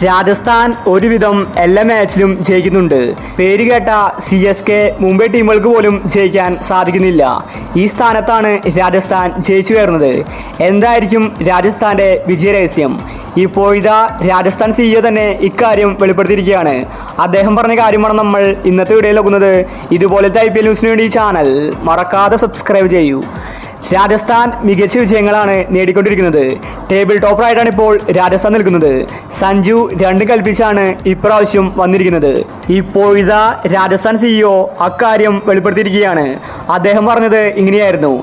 രാജസ്ഥാൻ ഒരുവിധം എല്ലാ മാച്ചിലും ജയിക്കുന്നുണ്ട്. പേരുകേട്ട CSK, മുംബൈ ടീമുകൾക്ക് പോലും ജയിക്കാൻ സാധിക്കുന്നില്ല. ഈ സ്ഥാനത്താണ് രാജസ്ഥാൻ ജയിച്ചു കയറുന്നത്. എന്തായിരിക്കും രാജസ്ഥാന്റെ വിജയരഹസ്യം? ഇപ്പോഴിതാ രാജസ്ഥാൻ CEO തന്നെ ഇക്കാര്യം വെളിപ്പെടുത്തിയിരിക്കുകയാണ്. അദ്ദേഹം പറഞ്ഞ കാര്യമാണ് നമ്മൾ ഇന്നത്തെ വീഡിയോയിൽ നോക്കുന്നത്. ഇതുപോലത്തെ IPL ന്യൂസിന് വേണ്ടി ഈ ചാനൽ മറക്കാതെ സബ്സ്ക്രൈബ് ചെയ്യൂ. രാജസ്ഥാൻ മികച്ച വിജയങ്ങളാണ് നേടിക്കൊണ്ടിരിക്കുന്നത്. ടേബിൾ ടോപ്പറായിട്ടാണ് ഇപ്പോൾ രാജസ്ഥാൻ നിൽക്കുന്നത്. സഞ്ജു 2 കൽപ്പിച്ചാണ് ഇപ്രാവശ്യം വന്നിരിക്കുന്നത്. ഇപ്പോഴിതാ രാജസ്ഥാൻ CEO അക്കാര്യം വെളിപ്പെടുത്തിയിരിക്കുകയാണ്. അദ്ദേഹം പറഞ്ഞത് ഇങ്ങനെയായിരുന്നു: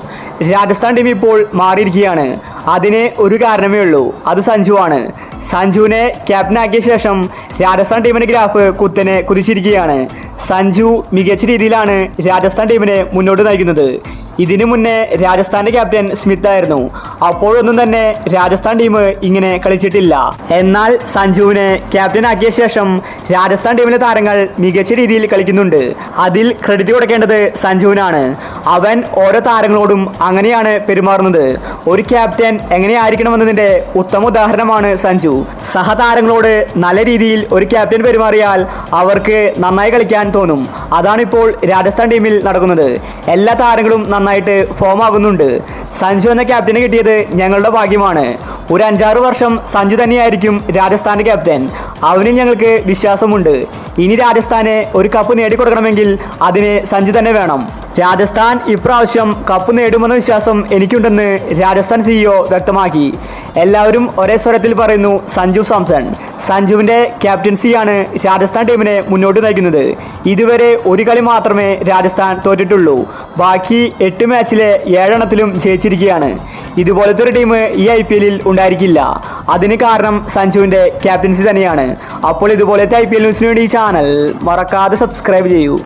രാജസ്ഥാൻ ടീം ഇപ്പോൾ മാറിയിരിക്കുകയാണ്. അതിന് ഒരു കാരണമേ ഉള്ളൂ, അത് സഞ്ജുവാണ്. സഞ്ജുവിനെ ക്യാപ്റ്റനാക്കിയ ശേഷം രാജസ്ഥാൻ ടീമിന്റെ ഗ്രാഫ് കുത്തനെ കുതിച്ചിരിക്കുകയാണ്. സഞ്ജു മികച്ച രീതിയിലാണ് രാജസ്ഥാൻ ടീമിനെ മുന്നോട്ട് നയിക്കുന്നത്. ഇതിനു മുന്നേ രാജസ്ഥാന്റെ ക്യാപ്റ്റൻ സ്മിത്ത് ആയിരുന്നു. അപ്പോഴൊന്നും തന്നെ രാജസ്ഥാൻ ടീം ഇങ്ങനെ കളിച്ചിട്ടില്ല. എന്നാൽ സഞ്ജുവിനെ ക്യാപ്റ്റനാക്കിയ ശേഷം രാജസ്ഥാൻ ടീമിലെ താരങ്ങൾ മികച്ച രീതിയിൽ കളിക്കുന്നുണ്ട്. അതിൽ ക്രെഡിറ്റ് കൊടുക്കേണ്ടത് സഞ്ജുവിനാണ്. അവൻ ഓരോ താരങ്ങളോടും അങ്ങനെയാണ് പെരുമാറുന്നത്. ഒരു ക്യാപ്റ്റൻ എങ്ങനെയായിരിക്കണമെന്നതിന്റെ ഉത്തമ ഉദാഹരണമാണ് സഞ്ജു. സഹതാരങ്ങളോട് നല്ല രീതിയിൽ ഒരു ക്യാപ്റ്റൻ പെരുമാറിയാൽ അവർക്ക് നന്നായി കളിക്കാൻ തോന്നും. അതാണിപ്പോൾ രാജസ്ഥാൻ ടീമിൽ നടക്കുന്നത്. എല്ലാ താരങ്ങളും നന്നായിട്ട് ഫോം ആകുന്നുണ്ട്. സഞ്ജു എന്ന ക്യാപ്റ്റനെ കിട്ടിയത് ഞങ്ങളുടെ ഭാഗ്യമാണ്. ഒരു 5-6 വർഷം സഞ്ജു തന്നെയായിരിക്കും രാജസ്ഥാന്റെ ക്യാപ്റ്റൻ. അവനിൽ ഞങ്ങൾക്ക് വിശ്വാസമുണ്ട്. ഇനി രാജസ്ഥാനെ ഒരു കപ്പ് നേടിക്കൊടുക്കണമെങ്കിൽ അതിന് സഞ്ജു തന്നെ വേണം. രാജസ്ഥാൻ ഇപ്രാവശ്യം കപ്പ് നേടുമെന്ന വിശ്വാസം എനിക്കുണ്ടെന്ന് രാജസ്ഥാൻ CEO വ്യക്തമാക്കി. എല്ലാവരും ഒരേ സ്വരത്തിൽ പറയുന്നു സഞ്ജു സാംസൺ. സഞ്ജുവിൻ്റെ ക്യാപ്റ്റൻസിയാണ് രാജസ്ഥാൻ ടീമിനെ മുന്നോട്ട് നയിക്കുന്നത്. ഇതുവരെ ഒരു കളി മാത്രമേ രാജസ്ഥാൻ തോറ്റിട്ടുള്ളൂ. ബാക്കി 8 മാച്ചിലെ 7 എണ്ണത്തിലും ജയിച്ചിരിക്കുകയാണ്. ഇതുപോലത്തെ ഒരു ടീം ഈ IPL ഉണ്ടായിരിക്കില്ല. അതിന് കാരണം സഞ്ജുവിൻ്റെ ക്യാപ്റ്റൻസി തന്നെയാണ്. അപ്പോൾ ഇതുപോലത്തെ IPL ന്യൂസിന് വേണ്ടി ഈ ചാനൽ മറക്കാതെ സബ്സ്ക്രൈബ് ചെയ്യൂ.